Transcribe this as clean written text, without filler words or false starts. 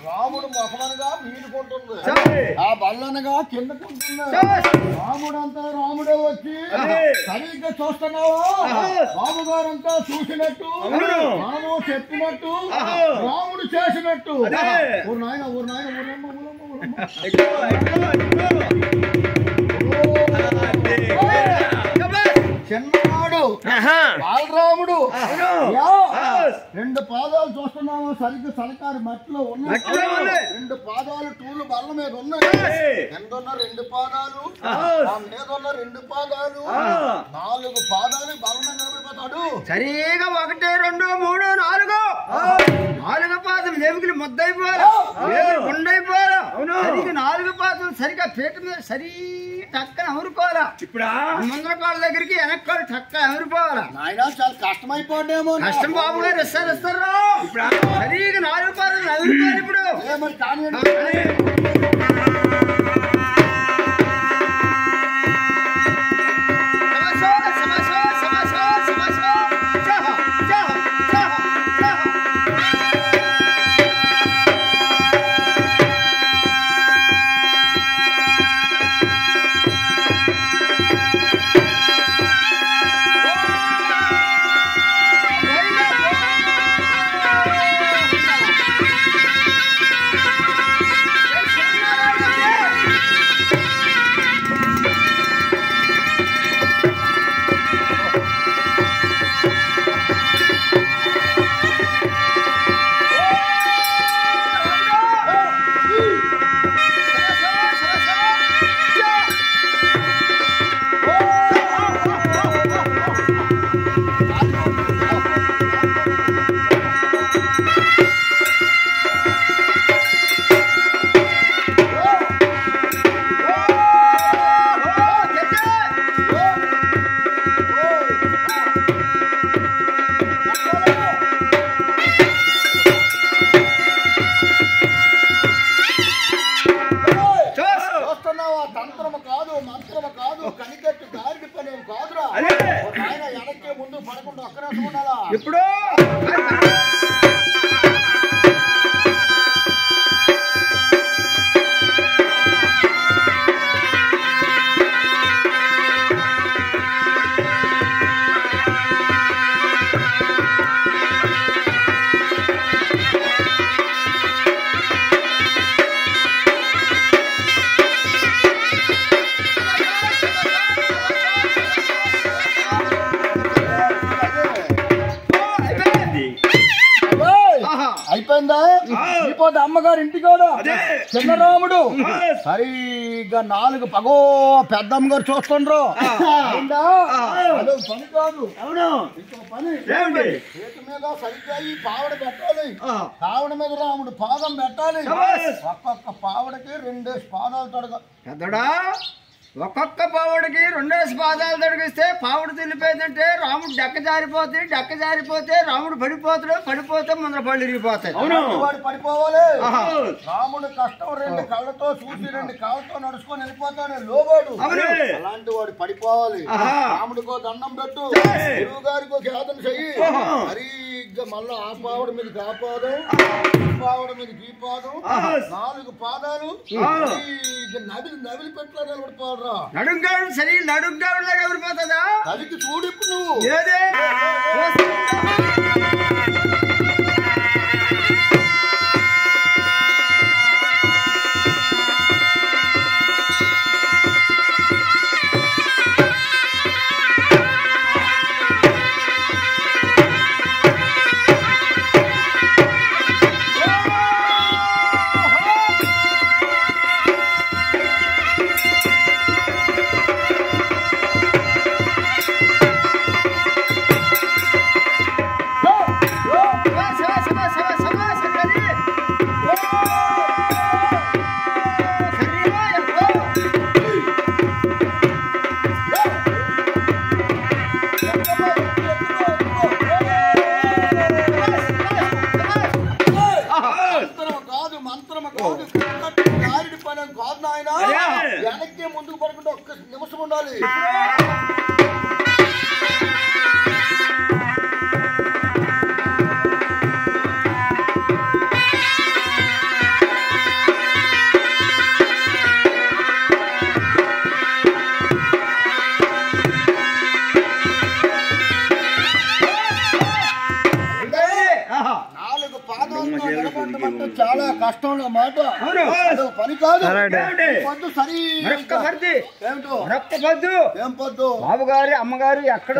రాముడు మొహమనగా మీదుకుంటుంది, ఆ బల్లనగా కిందకుంటుంది. రాముడంతా రాముడే వచ్చి సరిగ్గా చూస్తున్నావా? బాబు గారంతా చూసినట్టు, మనము చెప్పినట్టు, రాముడు చేసినట్టు. ఊరు నాయన ఊరు నాయన ఊరమ్మ ఊరమ్మ చిన్నవాడు బాలరాముడు. రెండు పాదాలు చూస్తున్నాము సరిగ్గా సలకారు మట్టిలో ఉన్నాయి. రెండు పాదాలు టూలు బల్ల మీద ఉన్నాయి. కిందన్న రెండు పాదాలు, మీదున్న రెండు పాదాలు, నాలుగు పాదాలు బల్ల మీద నిలబడిపోతాడు. సరిగా 1 2 3 4 నాలుగు పాదం ఎముకలు ముద్దయిపోరా, గుండైపోరా. సరిగ్గా 4 పాదం సరిగ్గా పీట మీద సరి టక్కన అమరుకోవాలా. ఇప్పుడు ముందర కాళ్ళ దగ్గరికి వెనక్కాడు టక్క అమరిపోవాలా. నాయన చాలా కష్టమైపోడేమో. కష్టం బాబు గారు ఇస్తారు ఇప్పుడు సరిగా 4 పాదం అమరిపోవాలి. ఇప్పుడు ఏమని కానీ తంత్రము కాదు, మంత్రము కాదు, కనికట్టు గారికి పని కాదురా. ఆయన వెనక్కి ముందు పడకుండా అక్కడే ఉండాలా. ఇప్పుడు అయిపోయిందా? ఇప్పుడు అమ్మగారు ఇంటికి కూడా చిన్నరాముడు సరిగ్గా 4 పగో పెద్దమ్మ గారు చూస్తుండ్రు. పని కాదు, ఇంకో పని చేతి మీద సరిగ్గా ఈ పావడ పెట్టాలి. పావడ మీద రాముడు పాదం పెట్టాలి. ఒక్కొక్క పావడకి 2 పాదాలు తొడగ. పెద్దడా ఒక్కొక్క పావుడికి 2 పాదాలు తొడిగిస్తే పావుడు తిల్లిపోయిందంటే రాముడు డక్క జారిపోతే రాముడు పడిపోతే ముందర పళ్ళు ఇరిగిపోతాయి. వాడు పడిపోవాలి. రాముడు కష్టం 2 కళ్ళతో చూసి 2 కాళ్ళతో నడుచుకొని వెళ్ళిపోతాడు లోబోడు. అలాంటి వాడు పడిపోవాలి. రాముడికో దండం పెట్టు, గురువు గారికి ఒక యాదన చెయ్యి. సరిగ్గా మళ్ళా ఆ పావుడి మీదకి ఆ పాదం, ఈ పావుడి మీదకి ఈ పాదం, 4 పాదాలు నవిలి పెట్లా నిలబడిపోవాలి. నడుంగాడు సరి నడుంగాడులాగా ఎవరిపోతుందా? అది చూడు ఇప్పుడు నువ్వు ఏదే వెనక్కి ముందుకు పడుకుంటే ఒక్క నిమిషం ఉండాలి. చాలా కష్టం మాట పని కాదు. పొద్దు సరి ఏం పొద్దు బాబుగారు అమ్మగారు ఎక్కడ